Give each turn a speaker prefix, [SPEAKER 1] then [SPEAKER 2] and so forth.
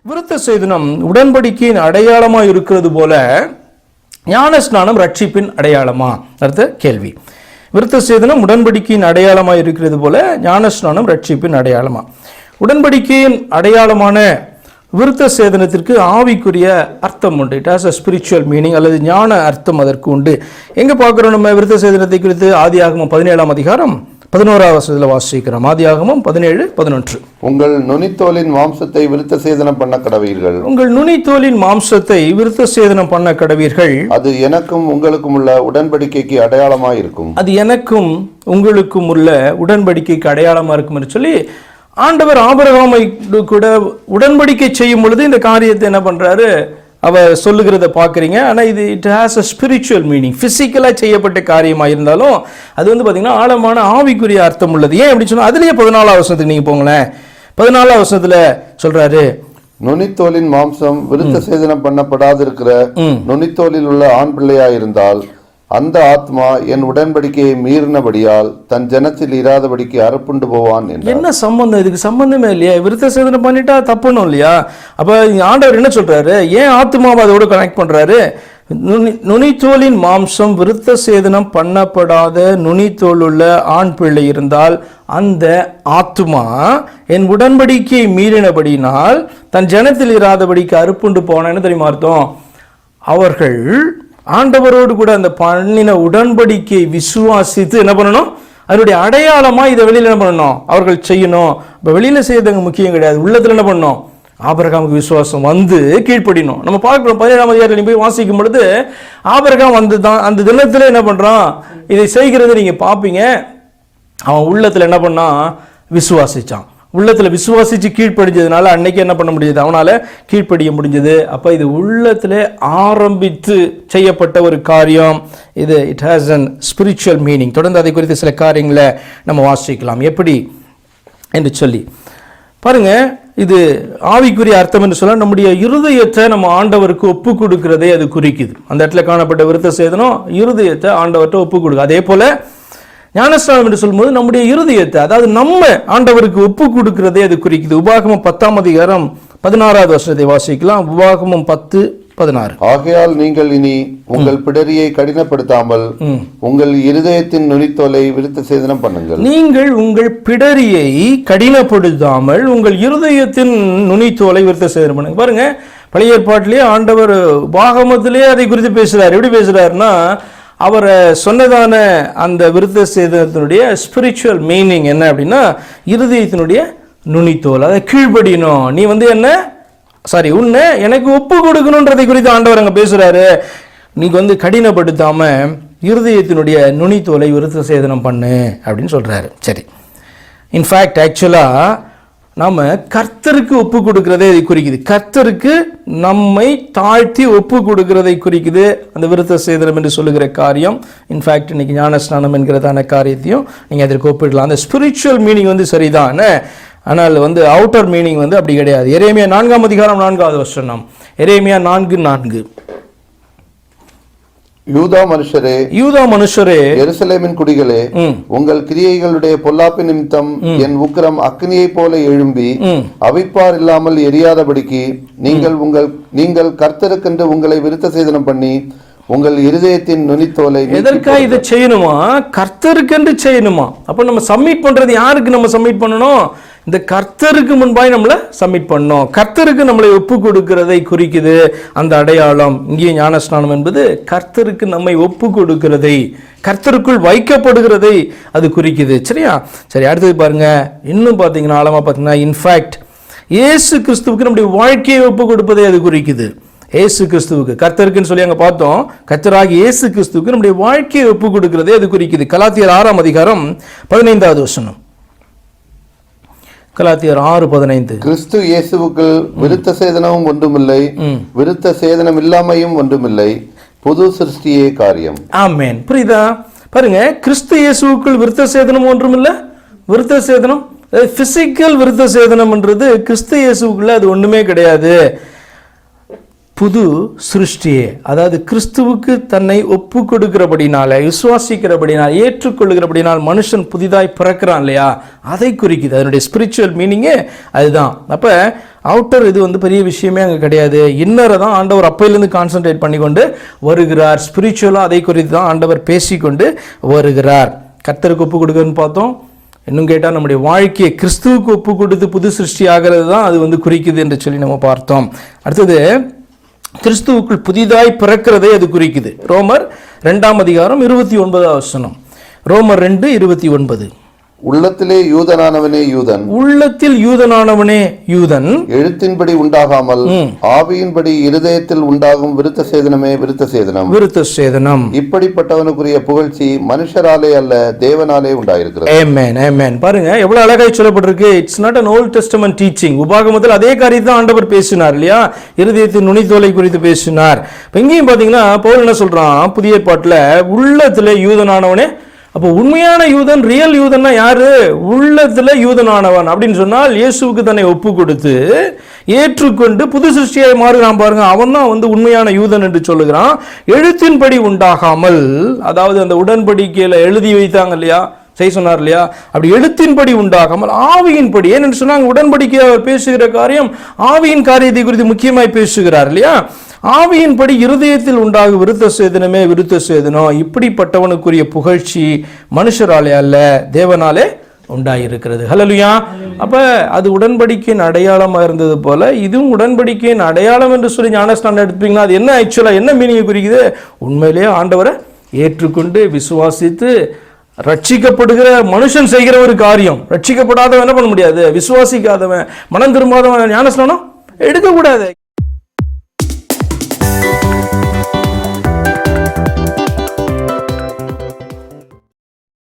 [SPEAKER 1] விருத்த சேதனம் உடன்படிக்கையின் அடையாளமா இருக்கிறது போல ஞான ஸ்நானம் ரட்சிப்பின் அடையாளமா? அடுத்த கேள்வி. விருத்த சேதனம் உடன்படிக்கையின் அடையாளமா இருக்கிறது போல ஞான ஸ்நானம் ரட்சிப்பின் அடையாளமா? உடன்படிக்கையின் அடையாளமான விருத்த சேதனத்திற்கு ஆவிக்குரிய அர்த்தம் உண்டு. It has a spiritual meaning, அல்லது ஞான அர்த்தம் அதற்கு உண்டு. எங்க பார்க்கிறோம் நம்ம விருத்த சேதனத்தை குறித்து? ஆதியாகமம் 17ஆம் அதிகாரம் 11ஆம் வசனத்தில் வாசிக்கிறோம். ஆதியாகமம் 17:11.
[SPEAKER 2] உங்கள் நுனித்தோலின் மாம்சத்தை விருத்த சேதனம் பண்ண கடவீர்கள்.
[SPEAKER 1] உங்கள் நுனித்தோலின் மாம்சத்தை விருத்த சேதனம் பண்ண கடவீர்கள். அது
[SPEAKER 2] எனக்கும் உங்களுக்கும் உள்ள உடன்படிக்கைக்கு அடையாளமா இருக்கும்.
[SPEAKER 1] அது எனக்கும் உங்களுக்கும் உள்ள உடன்படிக்கைக்கு அடையாளமா இருக்கும் என்று சொல்லி ஆண்டவர் ஆபிரகாமை கூட உடன்படிக்கை செய்யும் பொழுது இந்த காரியத்தை என்ன பண்றாரு, அவர் சொல்லுகிறத பார்க்குறீங்க. ஆனால் இது it has a spiritual meaning. ஃபிசிக்கலாக செய்யப்பட்ட காரியமாக இருந்தாலும் அது பார்த்தீங்கன்னா ஆழமான ஆவிக்குரிய அர்த்தம் உள்ளது. ஏன் அப்படி சொன்னால் அதுலேயே 14ஆம் வசனத்துக்கு நீங்கள் போங்களேன். 14ஆம் வசனத்தில் சொல்றாரு,
[SPEAKER 2] நுனித்தோலின் மாம்சம் விருத்த சேதனம் பண்ணப்படாதிருக்கிற நுனித்தோலில் உள்ள ஆண் பிள்ளையா இருந்தால் அந்த ஆத்மா என் உடன்படிக்கையை மீறினபடியால் தன் ஜனத்தில் இராதபடிக்கு அறுப்புண்டு போவான்.
[SPEAKER 1] என்ன சம்பந்தம்? இதுக்கு சம்பந்தமே இல்லையா? விருத்த சேதனம் பண்ணிட்டா தப்புணும் இல்லையா? அப்ப ஆண்டவர் என்ன சொல்றாரு? ஏன் ஆத்மாவை அதோடு கனெக்ட் பண்றாரு? நுனித்தோலின் மாம்சம் விருத்த சேதனம் பண்ணப்படாத நுனித்தோல் உள்ள ஆண் பிள்ளை இருந்தால் அந்த ஆத்மா என் உடன்படிக்கையை மீறினபடினால் தன் ஜனத்தில் இராதபடிக்கு அறுப்புண்டு போனான்னு தெரியுமா அர்த்தம்? அவர்கள் ஆண்டவரோடு கூட அந்த பண்ணின உடன்படிக்கை விசுவாசித்து என்ன பண்ணணும்? அதனுடைய அடையாளமா இதை வெளியில என்ன பண்ணணும்? அவர்கள் செய்யணும். இப்போ வெளியில செய்யறதுங்க முக்கியம் கிடையாது, உள்ளத்துல என்ன பண்ணணும்? ஆபிரகாமுக்கு விசுவாசம் வந்து கீழ்ப்படினோம். நம்ம பார்க்கிறோம் 17ஆம் அதிகாரத்தில் போய் வாசிக்கும் பொழுது ஆபிரகாம் வந்து தான் அந்த தினத்துல என்ன பண்றான், இதை செய்கிறது நீங்க பார்ப்பீங்க. அவன் உள்ளத்துல என்ன பண்ணான்? விசுவாசிச்சான். உள்ளத்துல விசுவாசிச்சு கீழ்ப்படிஞ்சதுனால அன்னைக்கு என்ன பண்ண முடியுது? அவனால கீழ்ப்படிய முடிஞ்சது. அப்ப இது உள்ளத்துல ஆரம்பித்து செய்யப்பட்ட ஒரு காரியம். இது it has an spiritual meaning. தொடர்ந்து அதை குறித்து சில காரியங்களை நம்ம வாசிக்கலாம் எப்படி என்று சொல்லி பாருங்க. இது ஆவிக்குரிய அர்த்தம் என்று சொல்ல நம்முடைய இருதயத்தை நம்ம ஆண்டவருக்கு ஒப்பு கொடுக்கிறதே அது குறிக்குது. அந்த இடத்துல காணப்பட்ட விருத்த சேதனம் இருதயத்தை ஆண்டவர்கிட்ட ஒப்பு கொடுக்கு. அதே போல ஞானஸ்நானம் என்று சொல்லும்போது நம்முடைய இருதயத்தை, அதாவது நம்ம ஆண்டவருக்கு ஒப்பு கொடுக்கிறதே அது குறிக்குது. உபாகமம் 10ஆம் அதிகாரம் 16வது வசனத்தை வாசிக்கலாம். உபாகமம் 10:16.
[SPEAKER 2] ஆகையால் நீங்கள் இனி உங்கள் பிடரியை கடினப்படுத்தாமல் உங்கள் இருதயத்தின் நுனித்தோலை விருத்த சேதனம் பண்ணுங்கள்.
[SPEAKER 1] நீங்கள் உங்கள் பிடரியை கடினப்படுத்தாமல் உங்கள் இருதயத்தின் நுனித்தோலை விருத்த சேதனம் பண்ணுங்க. பாருங்க, பழைய ஏற்பாட்டிலேயே ஆண்டவர் உபாகமத்திலேயே அதை குறித்து பேசுறாரு. எப்படி பேசுறாருன்னா, அவர் சொன்னதான அந்த விருத்த சேதனத்தினுடைய ஸ்பிரிச்சுவல் மீனிங் என்ன அப்படின்னா, இருதயத்தினுடைய நுனித்தோல், அதை கீழ்படியணும். நீ என்ன உன்னை எனக்கு ஒப்பு கொடுக்கணுன்றதை குறித்து ஆண்டவர் அங்கே பேசுறாரு. நீங்க கடினப்படுத்தாம இருதயத்தினுடைய நுனித்தோலை விருத்த சேதனம் பண்ணு அப்படின்னு சொல்றாரு. சரி, இன்ஃபேக்ட் ஆக்சுவலா நாம கர்த்தருக்கு ஒப்பு கொடுக்கிறதே அதை குறிக்குது. கர்த்தருக்கு நம்மை தாழ்த்தி ஒப்பு கொடுக்கிறதை குறிக்குது அந்த விருத்த சேதனம் என்று சொல்லுகிற காரியம். இன்ஃபேக்ட் இன்னைக்கு ஞானஸ்நானம் என்கிறதான காரியத்தையும் நீங்க அதற்கு ஒப்பிடலாம். அந்த ஸ்பிரிச்சுவல் மீனிங் சரிதான், ஆனால் அவுட்டர் மீனிங் அப்படி கிடையாது. எரேமியா 4ஆம் அதிகாரம் 4வது வசனம். எரேமியா 4:4.
[SPEAKER 2] யூதா மனுஷரே எருசலேமின் குடிகளே, உங்கள் கிரியைகளுடைய பொல்லாப்பு நிமித்தம் என் உக்கிரம் அக்னியை போல எழும்பி அவிப்பார் இல்லாமல் எரியாதபடிக்கு நீங்கள் கர்த்தருக்கென்று உங்களை விருத்த சேதனம் பண்ணி உங்கள் இருதயத்தின் நுனித்தோலை.
[SPEAKER 1] எதற்காக இதை செய்யணுமா? கர்த்தருக்கென்று செய்யணுமா? அப்ப நம்ம சப்மிட் பண்றது யாருக்கு நம்ம சப்மிட் பண்ணணும்? இந்த கர்த்தருக்கு முன்பாய் நம்மளை சப்மிட் பண்ணோம். கர்த்தருக்கு நம்மளை ஒப்பு கொடுக்கிறதை குறிக்குது அந்த அடையாளம். இங்கே ஞானஸ்நானம் என்பது கர்த்தருக்கு நம்மை ஒப்பு கொடுக்கிறதை, கர்த்தருக்குள் வைக்கப்படுகிறதை அது குறிக்குது. சரியா? சரி, அடுத்தது பாருங்க. இன்னும் பார்த்தீங்கன்னா ஆழமா பார்த்தீங்கன்னா, இன்ஃபேக்ட் இயேசு கிறிஸ்துவுக்கு நம்முடைய வாழ்க்கையை ஒப்பு கொடுப்பதை அது குறிக்குது. இயேசு கிறிஸ்துவுக்கு, கர்த்தருக்குன்னு சொல்லி அங்க பார்த்தோம், கர்த்தராகி இயேசு கிறிஸ்துவுக்கு நம்முடைய வாழ்க்கையை ஒப்பு கொடுக்கிறதே அது குறிக்குது. கலாத்தியர் 6ஆம் அதிகாரம் 15வது வசனம். கலாத்தியர் 6:15.
[SPEAKER 2] கிறிஸ்து இயேசுவுக்குள் விருத்த சேதனமும் ஒன்றுமில்லை, விருத்த சேதனம் இல்லாமையும் ஒன்றுமில்லை, புது சிருஷ்டியே காரியம்.
[SPEAKER 1] ஆமென். புரியுதா? பாருங்க, கிறிஸ்து இயேசுவுக்குள் விருத்த சேதனம் ஒன்றுமில்லை, விருத்த சேதனம் பிசிக்கல் விருத்த சேதனம்ன்றது கிறிஸ்து இயேசுவுக்குள்ள அது ஒண்ணுமே கிடையாது. புது சிருஷ்டியே, அதாவது கிறிஸ்துவுக்கு தன்னை ஒப்பு கொடுக்கிறபடினால, விசுவாசிக்கிறபடினால், ஏற்றுக்கொள்ளுகிறபடினால் மனுஷன் புதிதாய் பிறக்கிறான் இல்லையா, அதை குறிக்குது. அதனுடைய ஸ்பிரிச்சுவல் மீனிங்கே அதுதான். அப்போ அவுட்டர் இது வந்து பெரிய விஷயமே அங்கே கிடையாது. இன்னரை தான் ஆண்டவர் அப்பையிலேருந்து கான்சன்ட்ரேட் பண்ணி கொண்டு வருகிறார். ஸ்பிரிச்சுவலாக அதை குறித்து தான் ஆண்டவர் பேசிக்கொண்டு வருகிறார். கர்த்தருக்கு ஒப்பு கொடுக்குறதுன்னு பார்த்தோம். இன்னும் கேட்டால் நம்முடைய வாழ்க்கையை கிறிஸ்துவுக்கு ஒப்பு கொடுத்து புது சிருஷ்டி ஆகிறது தான் அது வந்து குறிக்குது என்று சொல்லி நம்ம பார்த்தோம். அடுத்தது கிறிஸ்துவுக்குள் புதிதாய் பிறக்கிறதை அது குறிக்குது. ரோமர் 2:29. ரோமர் 2:29.
[SPEAKER 2] உள்ளத்திலே யூதனானவனே யூதன்,
[SPEAKER 1] உள்ளத்தில் யூதனானவனே யூதன்,
[SPEAKER 2] எழுத்தின்படி உண்டாகாமல் ஆவியின்படி இருதயத்தில் உண்டாகும் விருத்த சேதனமே விருத்த சேதனம்.
[SPEAKER 1] விருத்த சேதனம்.
[SPEAKER 2] இப்படிப்பட்டவனுக்குரிய புகழ்ச்சி மனுஷராலே அல்ல தேவனாலே உண்டாயிருக்கிறது.
[SPEAKER 1] ஆமென், ஆமென். பாருங்க எவ்வளவு அழகாய் சொல்லப்பட்டிருக்கு. It's not an old testament teaching. உபாகமத்தில் அதே காரியத்தை ஆண்டவர் பேசினார் இல்லையா, இருதயத்தின் நுனித்தோலை குறித்து பேசினார். இங்கேயும் பாத்தீங்கன்னா பவுல் என்ன சொல்றான், புதிய ஏற்பாட்டில் உள்ளத்திலே யூதனானவனே. அப்போ உண்மையான யூதன், ரியல் யூதன்னா யாரு? உள்ளத்துல யூதனானவன் அப்படின்னு சொன்னால் இயேசுவுக்கு தன்னை ஒப்பு கொடுத்து ஏற்றுக்கொண்டு புது சிருஷ்டியாய் மாறுகிறான் பாருங்க, அவன் தான் வந்து உண்மையான யூதன் என்று சொல்லுகிறான். எழுத்தின்படி உண்டாகாமல், அதாவது அந்த உடன்படிக்கையில எழுதி வைத்தாங்க இல்லையா, செய்ய சொன்னார் இல்லையா, அப்படி எழுத்தின்படி உண்டாகாமல் ஆவியின்படி. ஏன்னு சொன்னாங்க உடன்படிக்கை அவர் பேசுகிற காரியம் ஆவியின் காரியத்தை குறித்து முக்கியமாய் பேசுகிறார் இல்லையா. ஆவியின்படி இருதயத்தில் உண்டாகும் விருத்த சேதனமே விருத்த சேதனம். இப்படிப்பட்டவனுக்குரிய புகழ்ச்சி மனுஷராலே அல்ல தேவனாலே உண்டாயிருக்கிறது. ஹல்லேலூயா. அப்ப அது உடன்படிக்கையின் அடையாளமா இருந்தது போல இதுவும் உடன்படிக்கையின் அடையாளம் என்று சொல்லி ஞானஸ்நானம் எடுப்பீங்கன்னா அது என்ன ஆக்சுவலா என்ன மீனிங் குறிக்குது? உண்மையிலேயே ஆண்டவரை ஏற்றுக்கொண்டு விசுவாசித்து ரட்சிக்கப்படுகிற மனுஷன் செய்கிற ஒரு காரியம். ரட்சிக்கப்படாதவன் என்ன பண்ண முடியாது? விசுவாசிக்காதவன், மனம் திரும்பாதவன் ஞானஸ்நானம் எடுக்கக்கூடாது.